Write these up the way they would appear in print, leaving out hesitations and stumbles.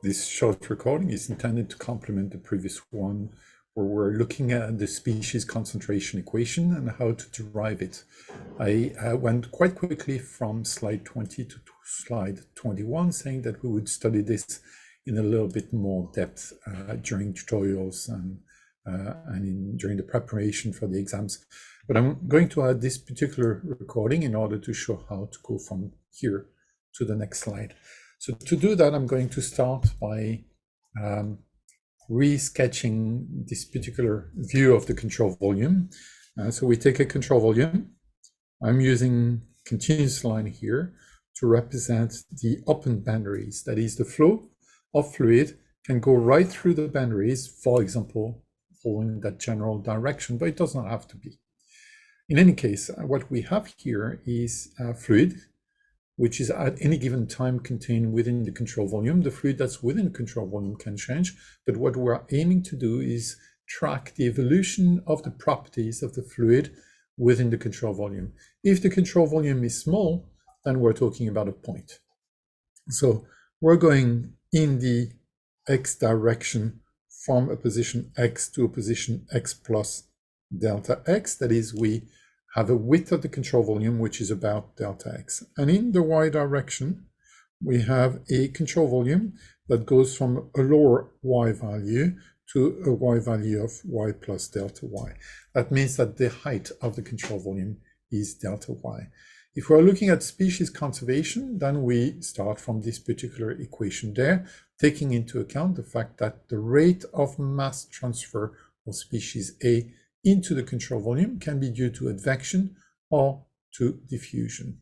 This short recording is intended to complement the previous one, where we're looking at the species concentration equation and how to derive it. I went quite quickly from slide 20 to slide 21, saying that we would study this in a little bit more depth during tutorials and during the preparation for the exams. But I'm going to add this particular recording in order to show how to go from here to the next slide. So to do that, I'm going to start by resketching this particular view of the control volume. So we take a control volume. I'm using continuous line here to represent the open boundaries. That is, the flow of fluid can go right through the boundaries, for example, following that general direction, but it does not have to be. In any case, what we have here is fluid, which is at any given time contained within the control volume. The fluid that's within the control volume can change, but what we're aiming to do is track the evolution of the properties of the fluid within the control volume. If the control volume is small, then we're talking about a point. So we're going in the x direction from a position x to a position x plus delta x. That is, we have a width of the control volume, which is about delta x. And in the y direction, we have a control volume that goes from a lower y value to a y value of y plus delta y. That means that the height of the control volume is delta y. If we're looking at species conservation, then we start from this particular equation there, taking into account the fact that the rate of mass transfer of species A into the control volume can be due to advection or to diffusion.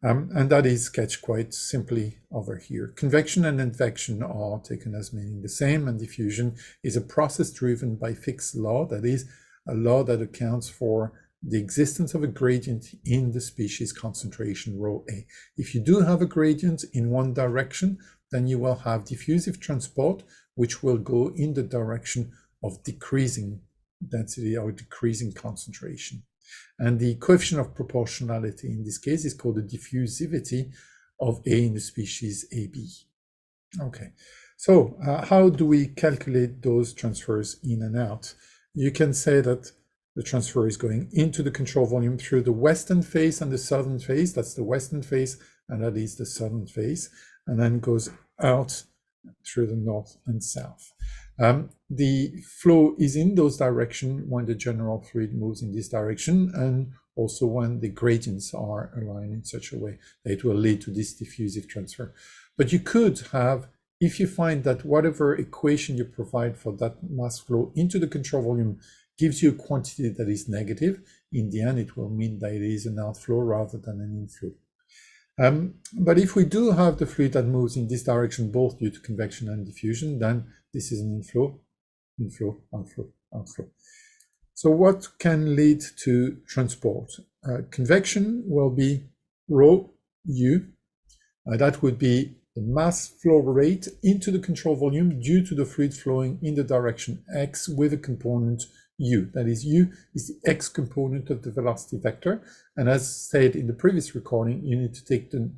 And that is sketched quite simply over here. Convection and advection are taken as meaning the same, and diffusion is a process driven by Fick's law, that is, a law that accounts for the existence of a gradient in the species concentration rho A. If you do have a gradient in one direction, then you will have diffusive transport, which will go in the direction of decreasing density or decreasing concentration. And the coefficient of proportionality in this case is called the diffusivity of A in the species AB. Okay, so how do we calculate those transfers in and out? You can say that the transfer is going into the control volume through the western phase and the southern phase. That's the western phase, and that is the southern phase, and then goes out through the north and south. The flow is in those directions when the general fluid moves in this direction, and also when the gradients are aligned in such a way that it will lead to this diffusive transfer. But you could have, if you find that whatever equation you provide for that mass flow into the control volume gives you a quantity that is negative, in the end it will mean that it is an outflow rather than an inflow. But if we do have the fluid that moves in this direction, both due to convection and diffusion, then this is an inflow, inflow, outflow, outflow. So what can lead to transport? Convection will be rho u. That would be the mass flow rate into the control volume due to the fluid flowing in the direction x with a component u. That is, u is the x component of the velocity vector. And as said in the previous recording, you need to take the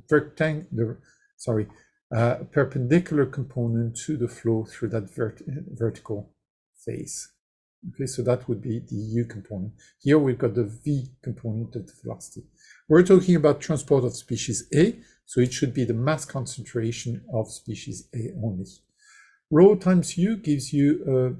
perpendicular component to the flow through that vertical phase. Okay, so that would be the u component. Here we've got the v component of the velocity. We're talking about transport of species A, so it should be the mass concentration of species A only. Rho times u gives you a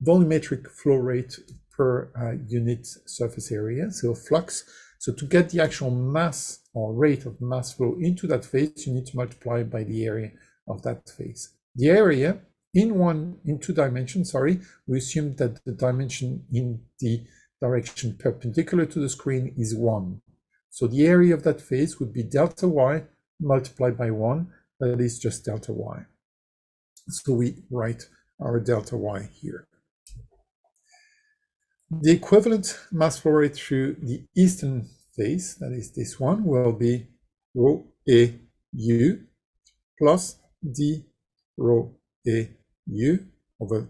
volumetric flow rate per unit surface area, so flux. So to get the actual mass or rate of mass flow into that phase, you need to multiply by the area of that phase. The area in two dimensions, we assume that the dimension in the direction perpendicular to the screen is 1. So the area of that phase would be delta y multiplied by 1, that is just delta y. So we write our delta y here. The equivalent mass flow rate through the eastern phase, that is this one, will be rho A u plus d rho A u over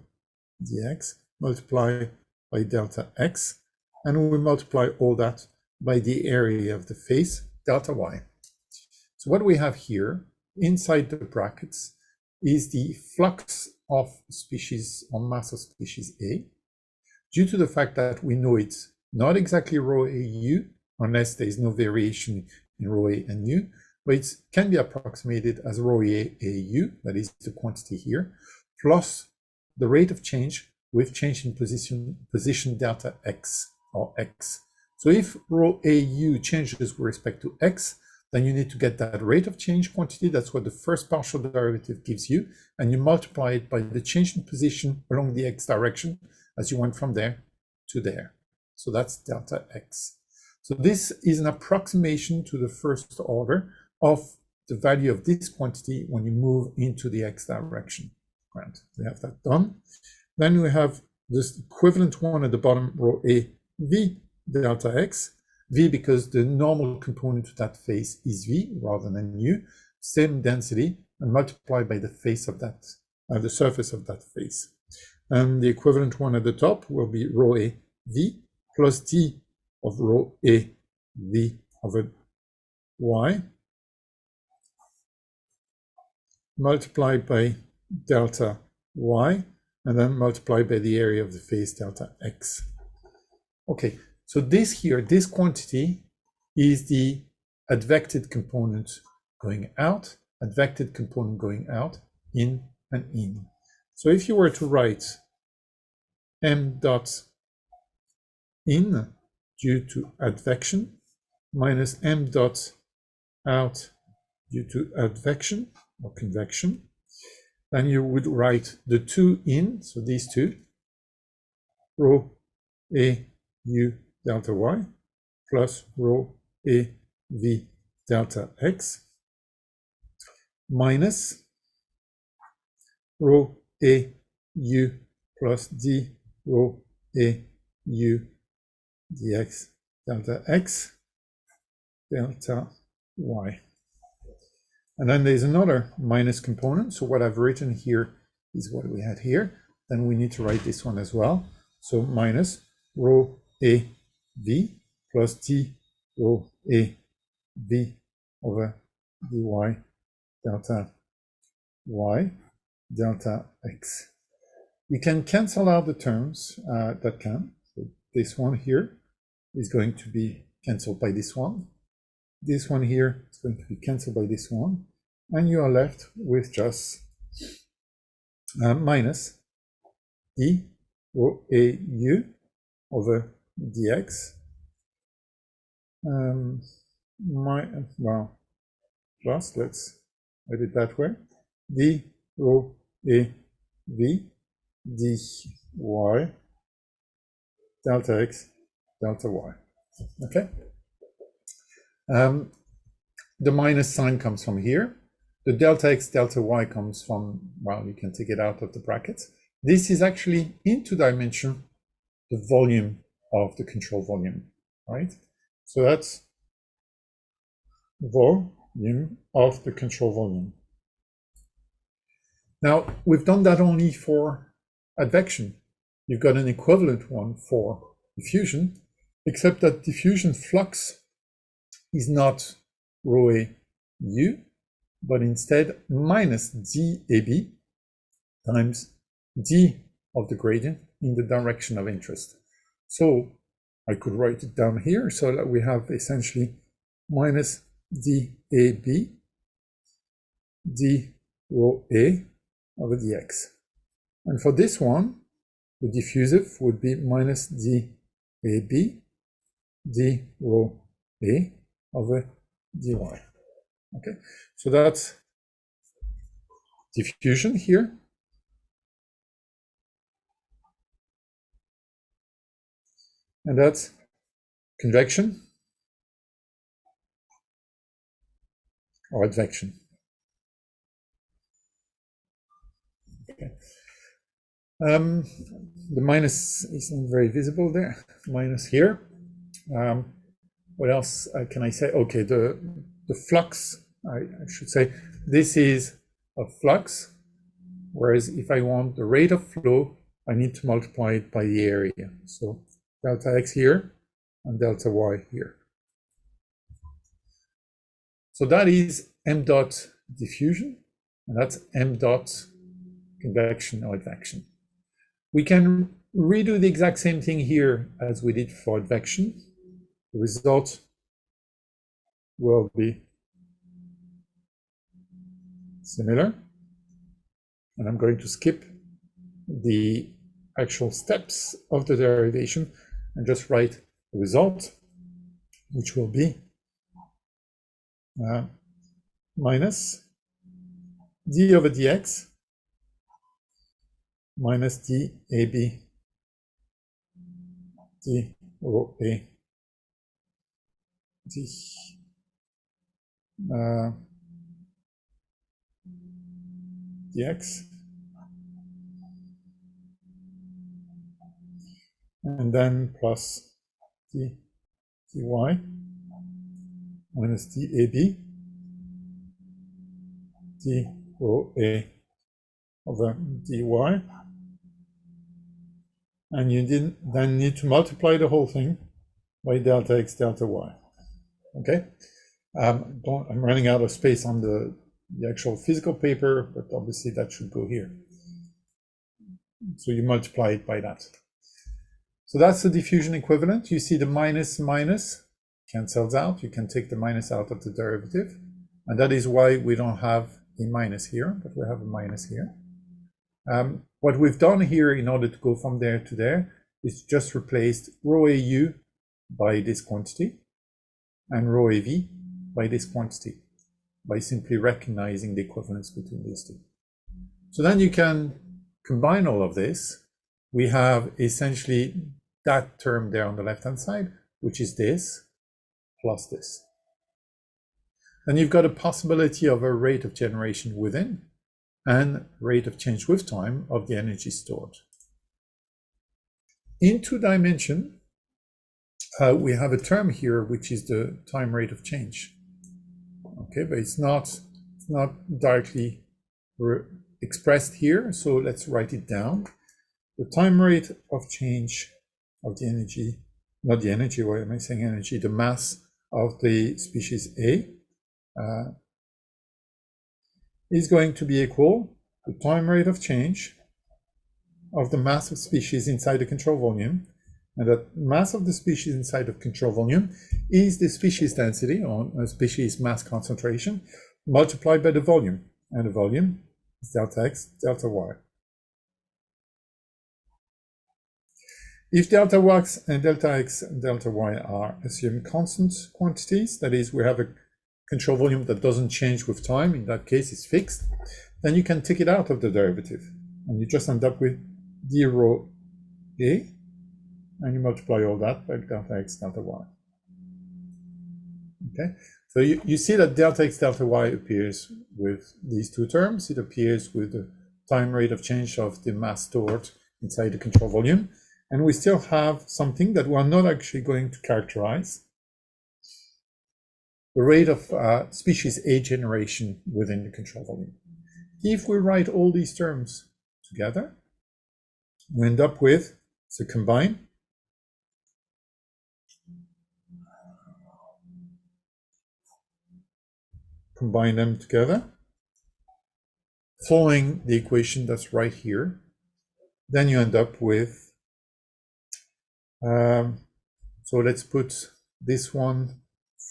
dx multiplied by delta x, and we multiply all that by the area of the phase, delta y. So what we have here inside the brackets is the flux of species or mass of species A, due to the fact that we know it's not exactly rho AU, unless there is no variation in rho A and U, but it can be approximated as rho A AU, that is the quantity here, plus the rate of change with change in position delta x or x. So if rho AU changes with respect to x, then you need to get that rate of change quantity. That's what the first partial derivative gives you. And you multiply it by the change in position along the x direction as you went from there to there. So that's delta x. So this is an approximation to the first order of the value of this quantity when you move into the x direction. Right, we have that done. Then we have this equivalent one at the bottom, rho A v delta x. V because the normal component to that face is v rather than u, same density, and multiplied by the face of that, the surface of that face. And the equivalent one at the top will be rho A v plus d of rho A v over y multiplied by delta y, and then multiplied by the area of the face delta x. Okay, so this here, this quantity is the advected component going out, advected component going out, in and in. So if you were to write m dot in due to advection minus m dot out due to advection or convection, then you would write the two in, so these two, rho A u delta y plus rho A v delta x minus rho A u plus d rho A u dx delta x delta y. And then there's another minus component. So what I've written here is what we had here. Then we need to write this one as well. So minus rho A v plus d rho A v over dy delta y delta x. We can cancel out the terms that can. So this one here is going to be cancelled by this one. This one here is going to be cancelled by this one. And you are left with just minus d rho A u over dx. Plus, let's write it that way. D rho A v dy delta x delta y. Okay. The minus sign comes from here. The delta x delta y comes from, well, you can take it out of the brackets. This is actually in two dimension the volume of the control volume, right? So that's volume of the control volume. Now, we've done that only for advection. You've got an equivalent one for diffusion, except that diffusion flux is not rho A u, but instead minus dAB times d of the gradient in the direction of interest. So I could write it down here so that we have essentially minus dAB d rho A over dx. And for this one, the diffusive would be minus dAB d rho A over dy. Okay, so that's diffusion here. And that's convection or advection. Okay. The minus isn't very visible there, minus here. What else can I say? Okay, the flux, I should say, this is a flux, whereas if I want the rate of flow, I need to multiply it by the area. So delta x here and delta y here. So that is m dot diffusion. and that's m dot convection or advection. We can redo the exact same thing here as we did for advection. The result will be similar, and I'm going to skip the actual steps of the derivation and just write the result, which will be minus d over dx minus dab d rho a d dx, and then plus d dy minus dab d rho a over dy, and you then need to multiply the whole thing by delta x delta y. Okay, I'm running out of space on the actual physical paper, but obviously that should go here. So you multiply it by that. So that's the diffusion equivalent. You see the minus cancels out. You can take the minus out of the derivative, and that is why we don't have a minus here, but we have a minus here. What we've done here in order to go from there to there is just replaced rho AU by this quantity and rho AV by this quantity by simply recognizing the equivalence between these two. So then you can combine all of this. We have essentially that term there on the left-hand side, which is this plus this. Then you've got a possibility of a rate of generation within and rate of change with time of the energy stored. In 2 dimension, we have a term here, which is the time rate of change. Okay, but it's not directly expressed here, so let's write it down. The time rate of change of the energy, not the energy, why am I saying energy? The mass of the species A is going to be equal to the time rate of change of the mass of species inside the control volume, and that mass of the species inside of control volume is the species density or species mass concentration multiplied by the volume, and the volume is delta x delta y. If delta x and delta y are assumed constant quantities, that is, we have a control volume that doesn't change with time, in that case it's fixed, then you can take it out of the derivative and you just end up with d rho a, and you multiply all that by delta x delta y. Okay, so you see that delta x delta y appears with these two terms. It appears with the time rate of change of the mass stored inside the control volume, and we still have something that we're not actually going to characterize: the rate of species A generation within the control volume. If we write all these terms together, we end up with, so combine them together, following the equation that's right here, then you end up with, so let's put this one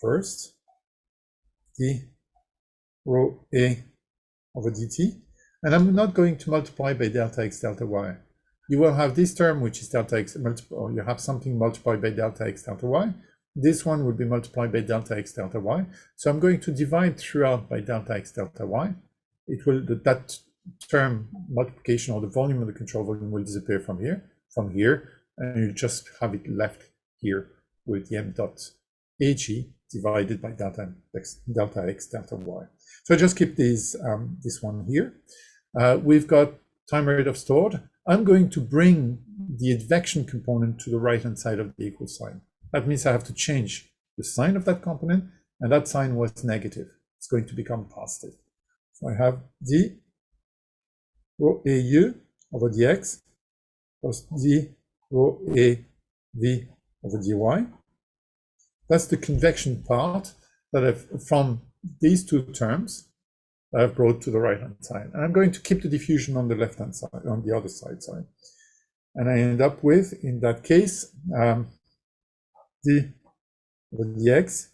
first, d rho a over dt, and I'm not going to multiply by delta x delta y. You will have this term, which is delta x, or you have something multiplied by delta x delta y. This one will be multiplied by delta x delta y. So I'm going to divide throughout by delta x delta y. It will, that term multiplication, or the volume of the control volume, will disappear from here, and you just have it left here with the m dot ag divided by delta x delta y. So I just keep these this one here. We've got time rate of stored. I'm going to bring the advection component to the right-hand side of the equal sign. That means I have to change the sign of that component, and that sign was negative. It's going to become positive. So I have d rho au over dx plus d rho av over dy. That's the convection part that from these two terms. that I've brought to the right-hand side. And I'm going to keep the diffusion on the left-hand side, on the other side, sorry. And I end up with, in that case, d over dx,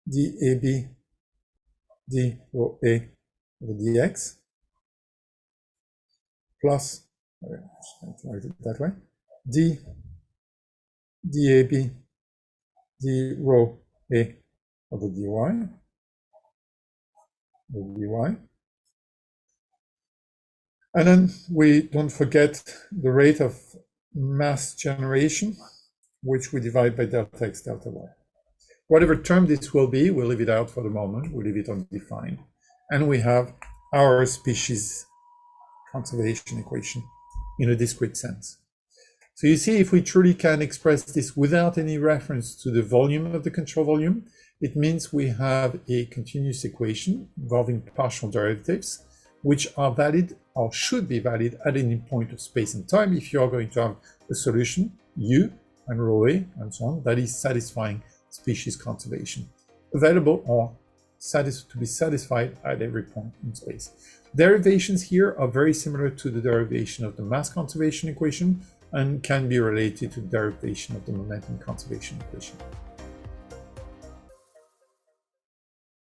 dAB, d rho A over dx, plus, write it that way, dAB, d rho A over dy, and then we don't forget the rate of mass generation, which we divide by delta x delta y. Whatever term this will be, we'll leave it out for the moment. We'll leave it undefined. And we have our species conservation equation in a discrete sense. So you see, if we truly can express this without any reference to the volume of the control volume, it means we have a continuous equation involving partial derivatives, which are valid or should be valid at any point of space and time if you're going to have a solution, U and rho A and so on, that is satisfying species conservation, available or to be satisfied at every point in space. Derivations here are very similar to the derivation of the mass conservation equation and can be related to the derivation of the momentum conservation equation.